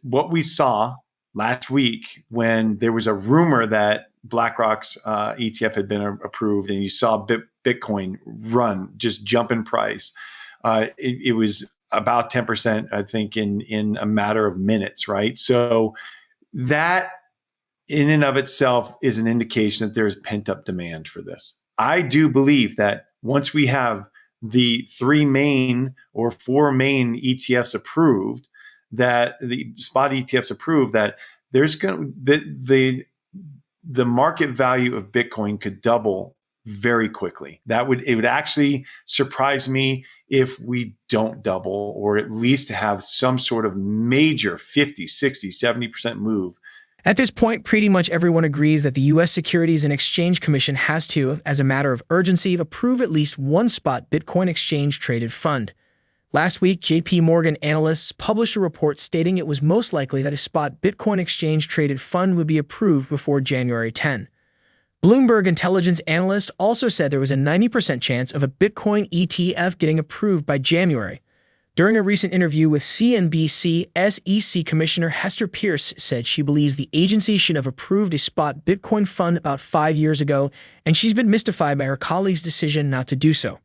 What we saw last week when there was a rumor that BlackRock's ETF had been approved, and you saw Bitcoin just jump in price. It was about 10%, I think, in a matter of minutes, right? So that in and of itself is an indication that there's pent up demand for this. I do believe that once we have the three main or four main ETFs approved, that the spot ETFs approved, that there's going the market value of Bitcoin could double very quickly. It would actually surprise me if we don't double, or at least have some sort of major 50, 60, 70% move. At this point, pretty much everyone agrees that the U.S. Securities and Exchange Commission has to, as a matter of urgency, approve at least one spot Bitcoin exchange-traded fund. Last week, JP Morgan analysts published a report stating it was most likely that a spot Bitcoin exchange-traded fund would be approved before January 10. Bloomberg intelligence analyst also said there was a 90% chance of a Bitcoin ETF getting approved by January. During a recent interview with CNBC, SEC Commissioner Hester Peirce said she believes the agency should have approved a spot Bitcoin fund about 5 years ago, and she's been mystified by her colleague's decision not to do so.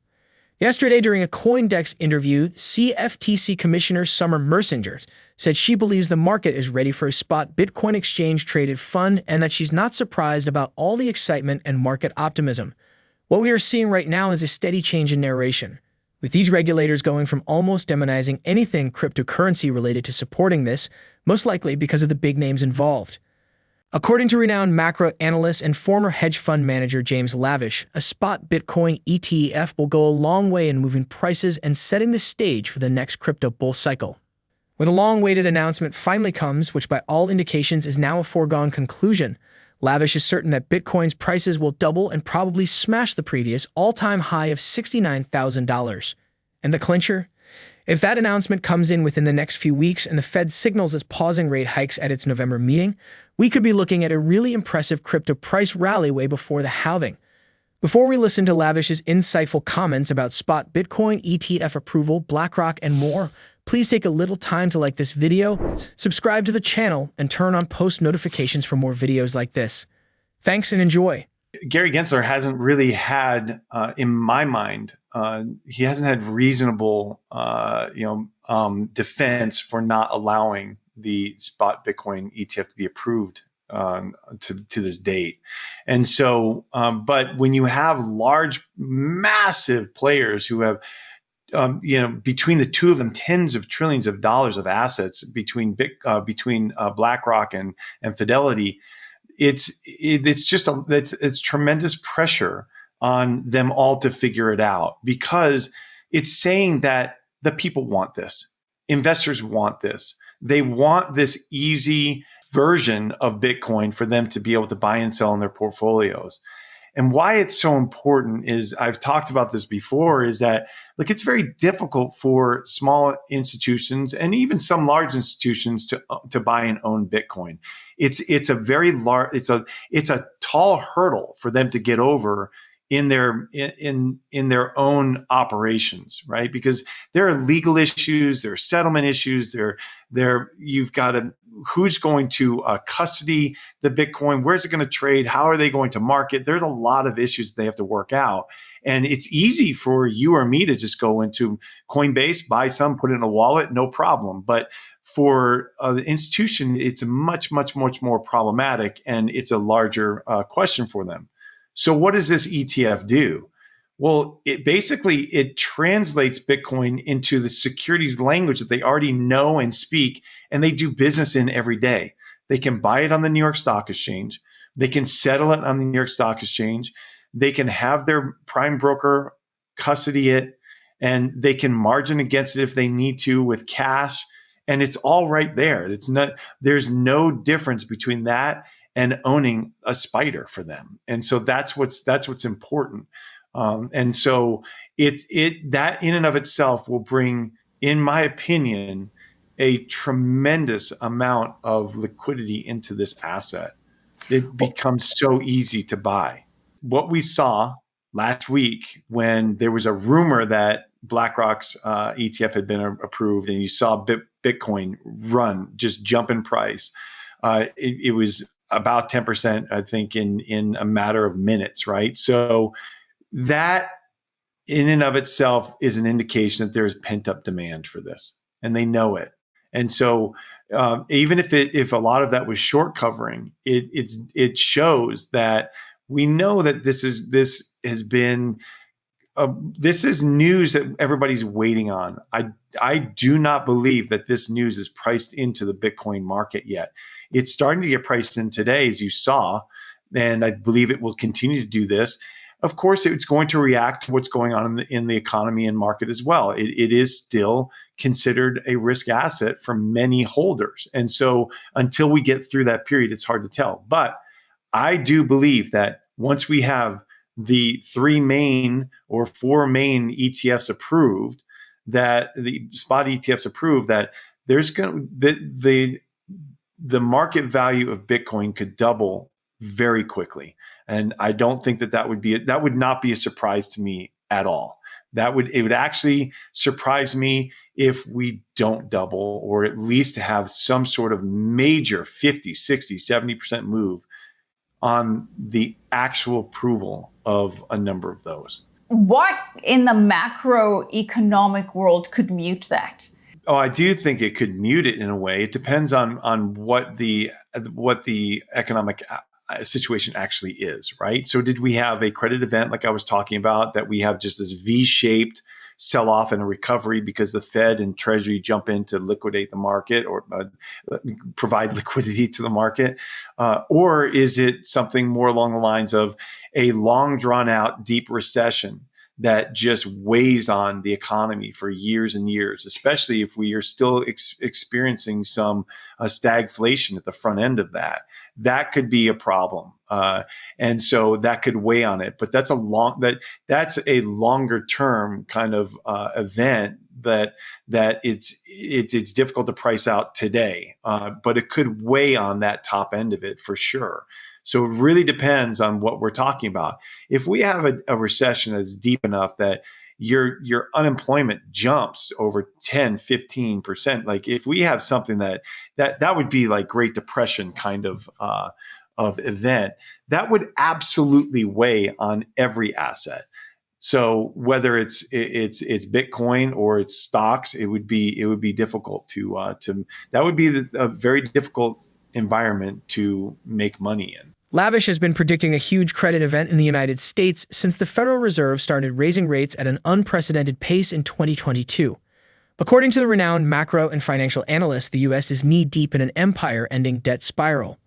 Yesterday, during a CoinDesk interview, CFTC Commissioner Summer Mercinger said she believes the market is ready for a spot Bitcoin exchange-traded fund, and that she's not surprised about all the excitement and market optimism. What we are seeing right now is a steady change in narration, with these regulators going from almost demonizing anything cryptocurrency related to supporting this, most likely because of the big names involved. According to renowned macro analyst and former hedge fund manager James Lavish, a spot Bitcoin ETF will go a long way in moving prices and setting the stage for the next crypto bull cycle. When the long-awaited announcement finally comes, which by all indications is now a foregone conclusion, Lavish is certain that Bitcoin's prices will double and probably smash the previous all-time high of $69,000. And the clincher? If that announcement comes in within the next few weeks and the Fed signals it's pausing rate hikes at its November meeting, we could be looking at a really impressive crypto price rally way before the halving. Before we listen to Lavish's insightful comments about spot Bitcoin ETF approval, BlackRock, and more, please take a little time to like this video, subscribe to the channel, and turn on post notifications for more videos like this. Thanks and enjoy. Gary Gensler hasn't really had, in my mind, he hasn't had reasonable, defense for not allowing the spot Bitcoin ETF to be approved to this date. And so, but when you have large, massive players who have, between the two of them, tens of trillions of dollars of assets between BlackRock and Fidelity, it's tremendous pressure on them all to figure it out, because it's saying that the people want this. Investors want this. They want this easy version of Bitcoin for them to be able to buy and sell in their portfolios. And why it's so important is, I've talked about this before, is that, look, it's very difficult for small institutions and even some large institutions to buy and own Bitcoin. It's a very large, it's a tall hurdle for them to get over in their own operations, right? Because there are legal issues, there are settlement issues, you've got to, who's going to custody the Bitcoin? Where's it going to trade? How are they going to market? There's a lot of issues they have to work out. And it's easy for you or me to just go into Coinbase, buy some, put it in a wallet, no problem. But for the institution, it's much, much, much more problematic, and it's a larger question for them. So what does this ETF do? Well, it translates Bitcoin into the securities language that they already know and speak, and they do business in every day. They can buy it on the New York Stock Exchange. They can settle it on the New York Stock Exchange. They can have their prime broker custody it, and they can margin against it if they need to with cash. And it's all right there. There's no difference between that and owning a spider for them. And so that's what's important. And so that in and of itself will bring, in my opinion, a tremendous amount of liquidity into this asset. It becomes so easy to buy. What we saw last week when there was a rumor that BlackRock's ETF had been approved, and you saw Bitcoin just jump in price. It was about 10%, I think, in a matter of minutes, right? So that in and of itself is an indication that there's pent up demand for this, and they know it. And so, even if a lot of that was short covering, it shows that we know that this is news that everybody's waiting on. I do not believe that this news is priced into the Bitcoin market yet. It's starting to get priced in today, as you saw, and I believe it will continue to do this. Of course, it's going to react to what's going on in the economy and market as well. It is still considered a risk asset for many holders. And so until we get through that period, it's hard to tell. But I do believe that once we have the 3 main or 4 main ETFs approved, that the spot ETFs approved, that there's going the market value of Bitcoin could double very quickly. And I don't think that would not be a surprise to me at all. It would actually surprise me if we don't double, or at least have some sort of major 50, 60, 70% move on the actual approval of a number of those. What in the macroeconomic world could mute that? Oh, I do think it could mute it in a way. It depends on what the economic situation actually is, right? So did we have a credit event like I was talking about, that we have just this V-shaped sell-off and a recovery because the Fed and Treasury jump in to liquidate the market, or provide liquidity to the market? Or is it something more along the lines of a long drawn out deep recession that just weighs on the economy for years and years, especially if we are still experiencing some stagflation at the front end of that? That could be a problem. And so that could weigh on it. But that's a longer term kind of event that it's difficult to price out today. But it could weigh on that top end of it for sure. So it really depends on what we're talking about. If we have a recession that's deep enough that your unemployment jumps over 10, 15%, like if we have something that would be like Great Depression kind of event, that would absolutely weigh on every asset. So whether it's Bitcoin or it's stocks, it would be difficult to that would be a very difficult environment to make money in. Lavish has been predicting a huge credit event in the United States since the Federal Reserve started raising rates at an unprecedented pace in 2022. According to the renowned macro and financial analyst, the U.S. is knee-deep in an empire-ending debt spiral.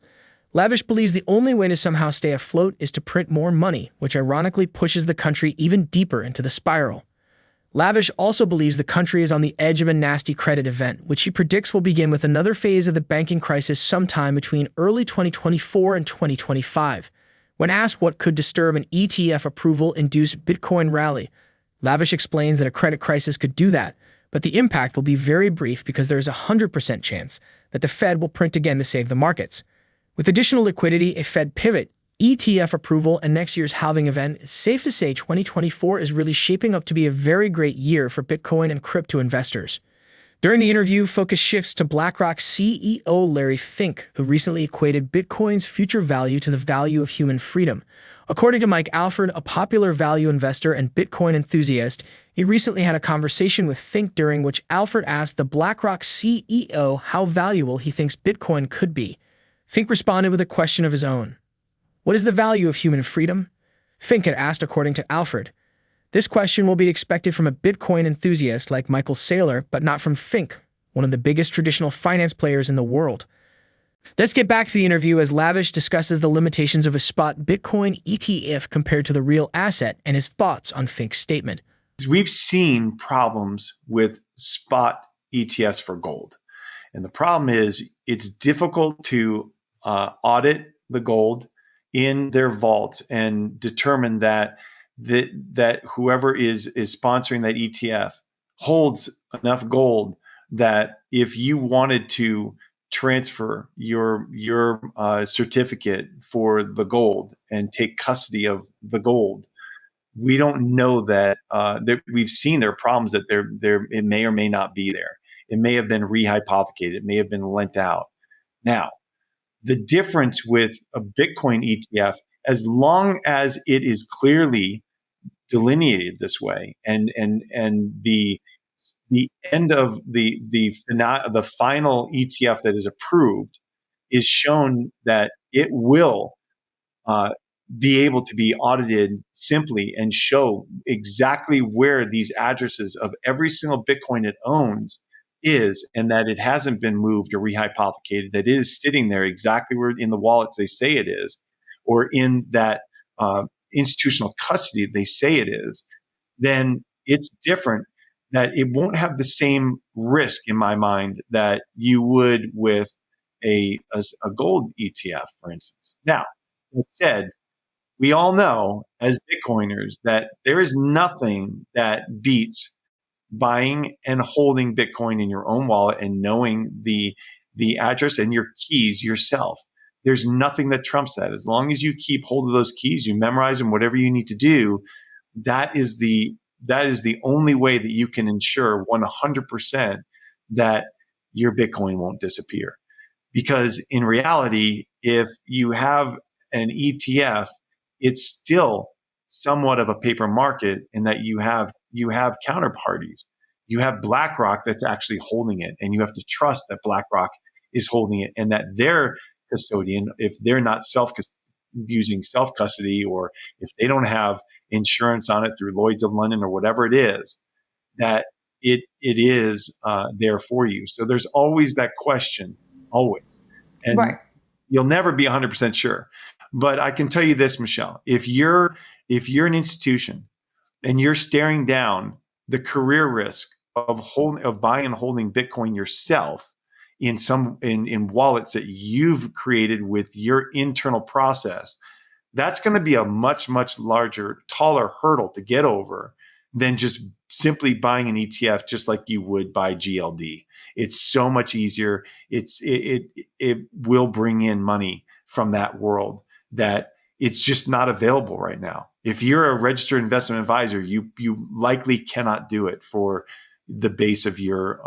Lavish believes the only way to somehow stay afloat is to print more money, which ironically pushes the country even deeper into the spiral. Lavish also believes the country is on the edge of a nasty credit event, which he predicts will begin with another phase of the banking crisis sometime between early 2024 and 2025. When asked what could disturb an ETF approval-induced Bitcoin rally, Lavish explains that a credit crisis could do that, but the impact will be very brief because there is a 100% chance that the Fed will print again to save the markets. With additional liquidity, a Fed pivot, ETF approval, and next year's halving event, it's safe to say 2024 is really shaping up to be a very great year for Bitcoin and crypto investors. During the interview, focus shifts to BlackRock CEO Larry Fink, who recently equated Bitcoin's future value to the value of human freedom. According to Mike Alford, a popular value investor and Bitcoin enthusiast, he recently had a conversation with Fink during which Alford asked the BlackRock CEO how valuable he thinks Bitcoin could be. Fink responded with a question of his own. What is the value of human freedom? Fink had asked, according to Alford. This question will be expected from a Bitcoin enthusiast like Michael Saylor, but not from Fink, one of the biggest traditional finance players in the world. Let's get back to the interview as Lavish discusses the limitations of a spot Bitcoin ETF compared to the real asset and his thoughts on Fink's statement. We've seen problems with spot ETFs for gold. And the problem is it's difficult to audit the gold in their vault and determine that whoever is sponsoring that ETF holds enough gold that if you wanted to transfer your certificate for the gold and take custody of the gold, we don't know that we've seen there are problems that it may or may not be there. It may have been rehypothecated. It may have been lent out. Now, the difference with a Bitcoin ETF, as long as it is clearly delineated this way, and the end of the final ETF that is approved is shown that it will uh, be able to be audited simply and show exactly where these addresses of every single Bitcoin it owns is, and that it hasn't been moved or rehypothecated, that it is sitting there exactly where in the wallets they say it is, or in that institutional custody they say it is, then it's different. That it won't have the same risk in my mind that you would with a gold ETF, for instance. Now, that said, we all know as Bitcoiners that there is nothing that beats buying and holding Bitcoin in your own wallet and knowing the address and your keys yourself. There's nothing that trumps that. As long as you keep hold of those keys, you memorize them, whatever you need to do, that is the only way that you can ensure 100% that your Bitcoin won't disappear. Because in reality, if you have an ETF, it's still somewhat of a paper market in that you have counterparties. You have BlackRock that's actually holding it, and you have to trust that BlackRock is holding it and that their custodian, if they're not using self custody, or if they don't have insurance on it through Lloyd's of London or whatever it is, that it is there for you. So there's always that question, always. And Right. you'll never be 100% sure. But I can tell you this, Michelle, if you're an institution and you're staring down the career risk of buying and holding Bitcoin yourself in wallets that you've created with your internal process, that's going to be a much, much larger, taller hurdle to get over than just simply buying an ETF just like you would buy GLD. It's so much easier. It will bring in money from that world that it's just not available right now. If you're a registered investment advisor, you likely cannot do it for the base of your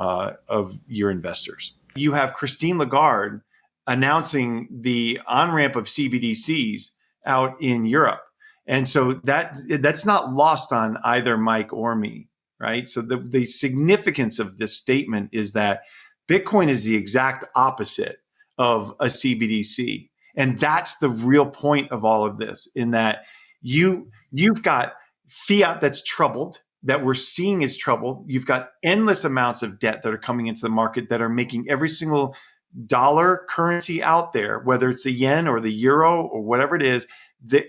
investors. You have Christine Lagarde announcing the on-ramp of CBDCs out in Europe. And so that's not lost on either Mike or me, right? So the significance of this statement is that Bitcoin is the exact opposite of a CBDC. And that's the real point of all of this, in that you've got fiat that's troubled, that we're seeing is troubled. You've got endless amounts of debt that are coming into the market that are making every single dollar currency out there, whether it's the yen or the euro or whatever it is,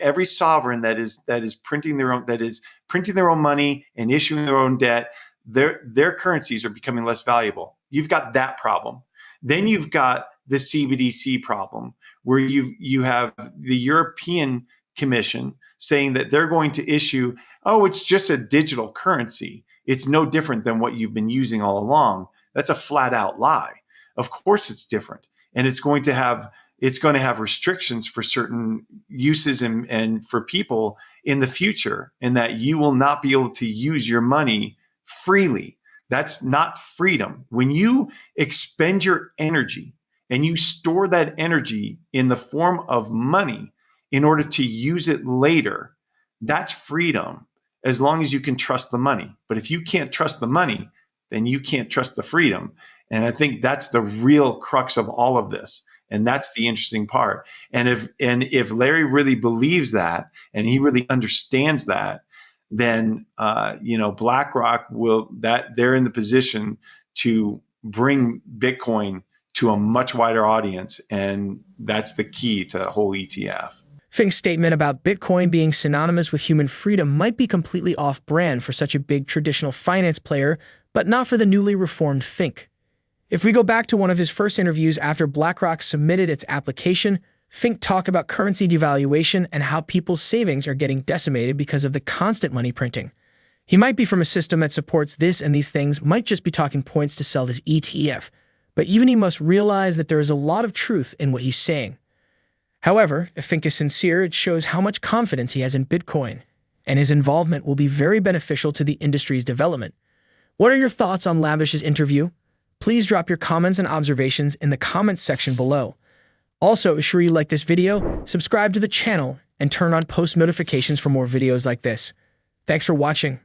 every sovereign that is printing their own money and issuing their own debt, their currencies are becoming less valuable. You've got that problem. Then you've got the CBDC problem, where you have the European Commission saying that they're going to issue, it's just a digital currency. It's no different than what you've been using all along. That's a flat out lie. Of course it's different. And it's going to have restrictions for certain uses and for people in the future, in that you will not be able to use your money freely. That's not freedom. When you expend your energy and you store that energy in the form of money in order to use it later, that's freedom, as long as you can trust the money. But if you can't trust the money, then you can't trust the freedom. And I think that's the real crux of all of this. And that's the interesting part. And if Larry really believes that, and he really understands that, then BlackRock they're in the position to bring Bitcoin to a much wider audience, and that's the key to the whole ETF. Fink's statement about Bitcoin being synonymous with human freedom might be completely off-brand for such a big traditional finance player, but not for the newly reformed Fink. If we go back to one of his first interviews after BlackRock submitted its application, Fink talked about currency devaluation and how people's savings are getting decimated because of the constant money printing. He might be from a system that supports this, and these things might just be talking points to sell this ETF, but even he must realize that there is a lot of truth in what he's saying. However, if Fink is sincere, it shows how much confidence he has in Bitcoin, and his involvement will be very beneficial to the industry's development. What are your thoughts on Lavish's interview? Please drop your comments and observations in the comments section below. Also, ensure you like this video, subscribe to the channel, and turn on post notifications for more videos like this. Thanks for watching.